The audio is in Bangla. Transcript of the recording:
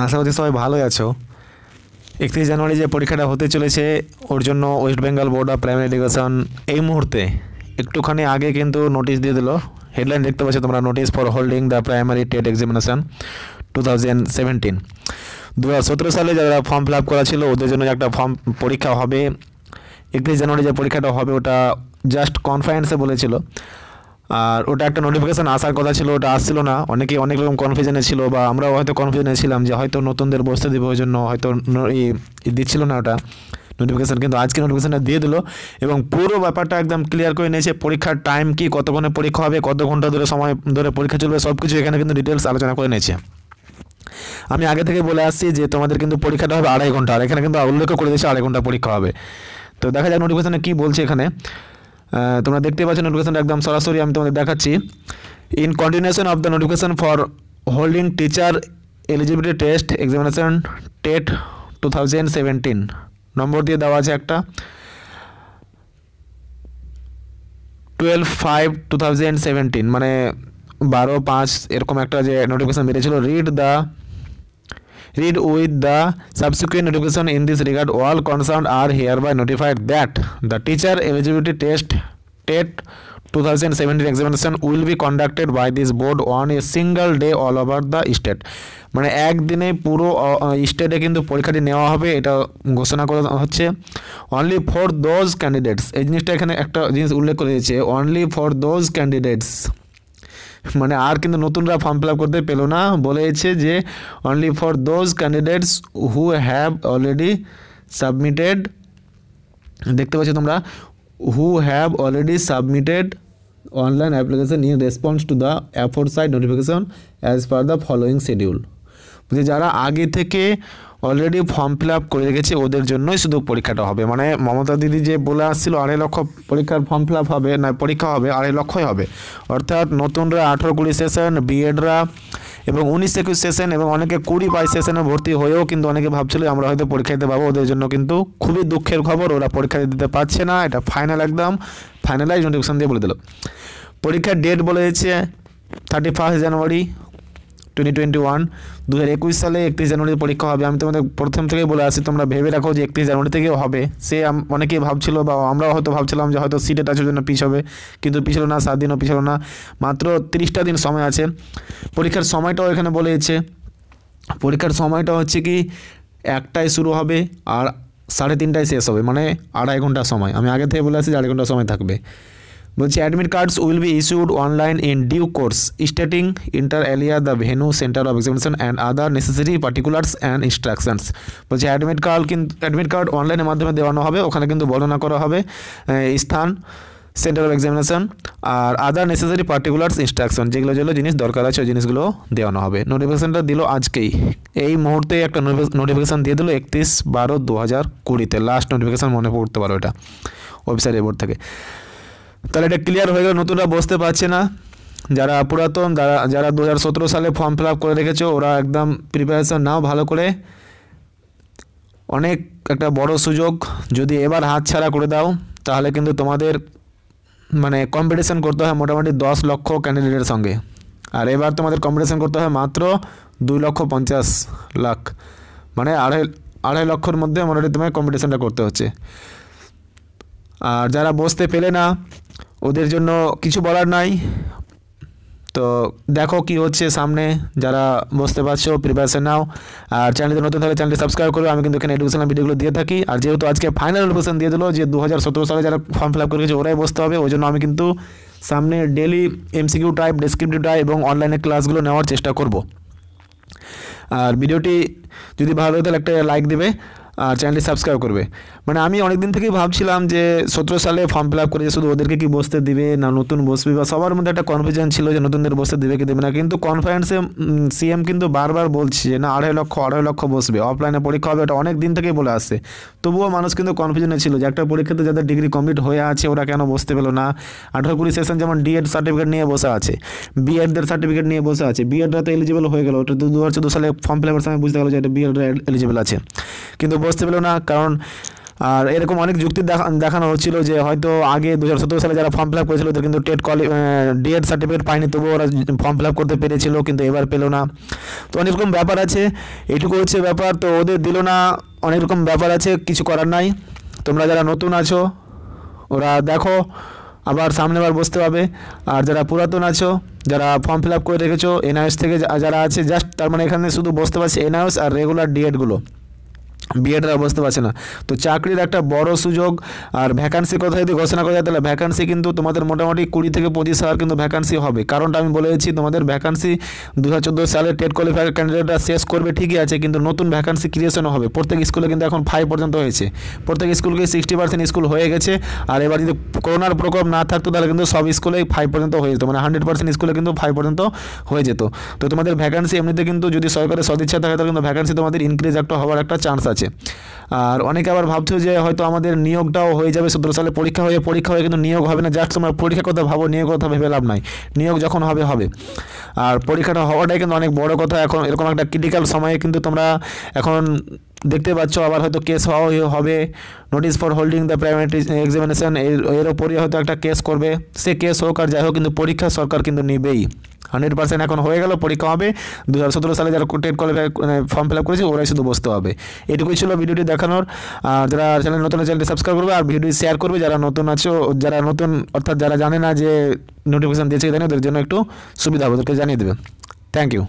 আশা করছি সবাই ভালোই আছো। 31 জানুয়ারি যে পরীক্ষাটা হতে চলেছে ওর জন্য West Bengal board of primary education এই মুহূর্তে একটুখানি আগে কিন্তু নোটিশ দিয়ে দিল। হেডলাইন দেখতে পাচ্ছ তোমরা, notice for holding the primary TET examination 2017। 2017 সালে যারা ফর্ম ফিল আপ করা ছিল ওদের জন্য একটা ফর্ম পরীক্ষা হবে। 31 জানুয়ারি যে পরীক্ষাটা হবে ওটা জাস্ট কনফারেন্সে বলেছিল, আর ওটা একটা নোটিফিকেশান আসার কথা ছিল, ওটা আসছিল না। অনেকে অনেক রকম কনফিউশনে ছিল, বা আমরাও হয়তো কনফিউশনে ছিলাম যে হয়তো নতুনদের বসতে দেবে, ওই জন্য হয়তো দিচ্ছিল না ওটা নোটিফিকেশান। কিন্তু আজকে নোটিফিকেশানটা দিয়ে দিল এবং পুরো ব্যাপারটা একদম ক্লিয়ার করে নিয়েছে। পরীক্ষার টাইম কি, কতক্ষণে পরীক্ষা হবে, কত ঘন্টা ধরে সময় ধরে পরীক্ষা চলবে, সব কিছু এখানে কিন্তু ডিটেলস আলোচনা করে নিয়েছে। আমি আগে থেকে বলে আসছি যে তোমাদের কিন্তু পরীক্ষাটা হবে 2.5 ঘন্টা, আর এখানে কিন্তু উল্লেখ করে দিয়েছে 2.5 ঘন্টা পরীক্ষা হবে। তো দেখা যাক নোটিফিকেশানে কী বলছে এখানে। তোমরা দেখতে পাচ্ছ নোটিফিকেশনটা একদম সরাসরি আমি তোমাদের দেখাচ্ছি। In continuation of the notification for holding teacher eligibility test examination TET 2017 নম্বর দিয়ে দেওয়া আছে একটা 12/5/2017, মানে 12/5 এরকম একটা যে নোটিফিকেশন বেরিয়েছিল। Read with the subsequent notification in this regard, all concerned are hereby notified that the teacher eligibility test TET 2017 examination will be conducted by this board on a single day all over the state। মানে একদিনে পুরো স্টেটে কিন্তু পরীক্ষাটি নেওয়া হবে, এটা ঘোষণা করা হচ্ছে। অনলি ফর দোজ ক্যান্ডিডেটস, এই জিনিসটা এখানে একটা জিনিস উল্লেখ করে দিয়েছে, অনলি ফর দোজ ক্যান্ডিডেটস, মানে আর কিন্তু নতুনরা ফর্ম ফিল আপ করতে পেলো না। বলেছে যে only for those candidates who have already submitted, দেখতে পাচ্ছ তোমরা, who have already submitted online application in response to the aforesaid notification as per the following schedule. বুঝলি, যারা আগে থেকে অলরেডি ফর্ম ফিল আপ করে রেখেছে ওদের জন্যই শুধু পরীক্ষাটা হবে। মানে মমতা দিদি যে বলে আসছিল 2.5 লক্ষ পরীক্ষার ফর্ম ফিল আপ হবে, না পরীক্ষা হবে 2.5 লক্ষই হবে। অর্থাৎ নতুনরা 18-20 সেশন, বিএডরা এবং 19-21 সেশন এবং অনেকে 20-22 সেশনে ভর্তি হয়েও কিন্তু অনেকে ভাবছিল আমরা হয়তো পরীক্ষা দিতে পাবো। ওদের জন্য কিন্তু খুবই দুঃখের খবর, ওরা পরীক্ষা দিতে পারছে না। এটা ফাইনাল, একদম ফাইনালাইজ নোটিফিকেশন দিয়ে বলে দিল। পরীক্ষার ডেট বলেছে 31 জানুয়ারি 2021, 2021 সালে 31 জানুয়ারি পরীক্ষা হবে। আমি তোমাদের প্রথম থেকেই বলে আসি, তোমরা ভেবে রাখো যে 31 জানুয়ারি থেকেও হবে। সে অনেকেই ভাবছিল, বা আমরাও হয়তো ভাবছিলাম যে হয়তো সিটের টাচের জন্য পিছ হবে, কিন্তু পিছলো না, 7 দিনও পিছলো না, মাত্র 30টা দিন সময় আছে। পরীক্ষার সময়টাও এখানে বলেছে, পরীক্ষার সময়টা হচ্ছে কি 1টায় শুরু হবে আর 3:30টায় শেষ হবে, মানে 2.5 ঘন্টা সময়। আমি আগে থেকে বলে আসি যে 2.5 ঘন্টা সময় থাকবে। বলছি admit cards will be issued online in due course stating inter alia the venue centre of examination and other necessary particulars and instructions. বলছি অ্যাডমিট কার্ড অনলাইনের মাধ্যমে দেওয়ানো হবে, ওখানে কিন্তু বর্ণনা করা হবে স্থান, সেন্টার অফ এক্সামিনেশন আর আদার নেসেসারি পার্টিকুলার্স ইনস্ট্রাকশন, যেগুলো যেগুলো জিনিস দরকার আছে ওই জিনিসগুলো দেওয়ানো হবে। নোটিফিকেশানটা দিল আজকেই, এই মুহূর্তে একটা নোটিফিকেশান দিয়ে দিল 31/12/2020-তে, লাস্ট নোটিফিকেশান মনে পড়তে পারো এটা ওয়েবসাইটের বোর্ড থেকে। তাহলে এটা ক্লিয়ার হয়ে গেল, নতুনরা বসতে পারছে না। যারা পুরাতন, যারা 2017 সালে ফর্ম ফিল আপ করে রেখেছো ওরা একদম প্রিপারেশান নাও ভালো করে। অনেক একটা বড় সুযোগ, যদি এবার হাতছাড়া করে দাও তাহলে কিন্তু তোমাদের মানে কম্পিটিশান করতে হয় মোটামুটি 10 লক্ষ ক্যান্ডিডেটের সঙ্গে, আর এবার তোমাদের কম্পিটিশান করতে হয় মাত্র 2,50,00,000, মানে আড়াই লক্ষর মধ্যে মোটামুটি তোমার কম্পিটিশানটা করতে হচ্ছে। আর যারা বসতে পেলে না ওদের জন্য কিছু বলার নাই। তো দেখো কি হচ্ছে সামনে, যারা বসতে পারছো প্রিপারেশন নাও। আর চ্যানেলটি নতুন থাকলে চ্যানেলটি সাবস্ক্রাইব করো, আমি কিন্তু এখানে এডুকেশনাল ভিডিওগুলো দিয়ে থাকি। আর যেহেতু আজকে ফাইনাল নোটিফিকেশন দিয়ে দিল যে 2017 সালে যারা ফর্ম ফিল আপ করেছে ওরাই বসতে হবে, ওই জন্য আমি কিন্তু সামনে daily MCQ type, descriptive type এবং অনলাইনে ক্লাসগুলো নেওয়ার চেষ্টা করব। আর ভিডিওটি যদি ভালো লাগে তাহলে একটা লাইক দেবে আর চ্যানেলটি সাবস্ক্রাইব করবে। মানে আমি অনেক দিন থেকেই ভাবছিলাম যে 17 সালে ফর্ম ফিল আপ করেছে শুধু ওদেরকে কি বসতে দিবে না নতুন বসবে, বা সবার মধ্যে একটা কনফিউশন ছিল যে নতুনদের বসতে দেবে কি দেবে না। কিন্তু কনফারেন্সে সিএম কিন্তু বারবার বলছে যে না 2.5 লক্ষ বসবে, অফলাইনে পরীক্ষা হবে, ওটা অনেক দিন থেকেই বলে আসছে। তবুও মানুষ কিন্তু কনফিউশনে ছিল যে একটা পরীক্ষাতে যাদের ডিগ্রি কমপ্লিট হয়ে আছে ওরা কেন বসতে পেলো না। 18-20 সেশন যেমন ডিএড সার্টিফিকেট নিয়ে বসে আছে, বিএডদের সার্টিফিকেট নিয়ে বসে আছে, বিএডরা তো এলিজিবল হয়ে গেল, ওটা 2014 সালে ফর্ম ফিল আপের সময় বুঝতে গেলো যে এটা বিএড এলিজিবল আছে, কিন্তু বসতে পেলো না। কারণ আর এরকম অনেক যুক্তি দেখানো হচ্ছিল যে হয়তো আগে 2017 সালে যারা ফর্ম ফিল আপ করেছিল ওদের কিন্তু টেট ডিএড সার্টিফিকেট পায়নি, তবুও ওরা ফর্ম ফিল আপ করতে পেরেছিল, কিন্তু এবার পেলো না। তো অনেক রকম ব্যাপার আছে, এটুকু হচ্ছে ব্যাপার। তো ওদের দিল না, অনেক রকম ব্যাপার আছে, কিছু করার নাই। তোমরা যারা নতুন আছো ওরা দেখো, আবার সামনেবার বসতে হবে। আর যারা পুরাতন আছো, যারা ফর্ম ফিল আপ করে রেখেছো এনআইএস থেকে যারা আছে, জাস্ট তার মানে এখানে শুধু বসতে পারছে এনআইএস আর রেগুলার ডিএডগুলো, বিএডরা বুঝতে পারছে না। তো চাকরির একটা বড় সুযোগ। আর ভ্যাকান্সি কথা যদি ঘোষণা করা যায় তাহলে ভ্যাকান্সি কিন্তু তোমাদের মোটামুটি 20 থেকে 25 হাজার কিন্তু ভ্যাকান্সি হবে। কারণটা আমি বলে দিচ্ছি, তোমাদের ভ্যাকান্সি 2014 সালে টেট কোয়ালিফাইড ক্যান্ডিডেটরা শেষ করবে ঠিকই আছে, কিন্তু নতুন ভ্যাকান্সি ক্রিয়েশনও হবে। প্রত্যেক স্কুলে কিন্তু এখন 5 পর্যন্ত হয়েছে, প্রত্যেক স্কুলকে 60% স্কুল হয়ে গেছে। আর এবার যদি করোনার প্রকোপ না থাকতো তাহলে কিন্তু সব স্কুলেই 5 পর্যন্ত হয়ে যেত, মানে 100% স্কুলে কিন্তু 5 পর্যন্ত হয়ে যেত। তো তোমাদের ভ্যাকান্সি এমনিতে কিন্তু যদি সরকারের সদিচ্ছা থাকে তাহলে কিন্তু ভ্যাকান্সি তোমাদের ইনক্রিজ একটা হওয়ার একটা চান্স আছে। আর অনেকে আবার ভাবছো যে হয়তো আমাদের নিয়োগটাও হয়ে যাবে, 17 সালে পরীক্ষা হয়ে কিন্তু নিয়োগ হবে না। জাস্ট তোমরা পরীক্ষার কথা ভাবো, নিয়োগের কথা ভেবে লাভ নাই, নিয়োগ যখন হবে হবে। আর পরীক্ষাটা হওয়াটাই কিন্তু অনেক বড় কথা। এখন এরকম একটা ক্রিটিক্যাল সময়ে কিন্তু তোমরা এখন দেখতে পাচ্ছ আবার হয়তো কেস হবে, notice for holding the primary examination, এর ওপরই হয়তো একটা কেস করবে। সে কেস হোক আর যাই হোক, কিন্তু পরীক্ষা সরকার কিন্তু নেবেই। 100% এখন হয়ে গেল, পরীক্ষা হবে। 2017 সালে যারা TET qualify form fill up করেছে ওরাই শুধু বসতে হবে। এটুকুই ছিল ভিডিওটি দেখানোর। আর যারা চ্যানেল নতুন, চ্যানেলটি সাবস্ক্রাইব করবে আর ভিডিওটি শেয়ার করবে। যারা নতুন আছো, যারা নতুন অর্থাৎ যারা জানে না যে নোটিফিকেশান দিয়েছে ওদের জন্য একটু সুবিধা হবে, ওদেরকে জানিয়ে দেবে। Thank you.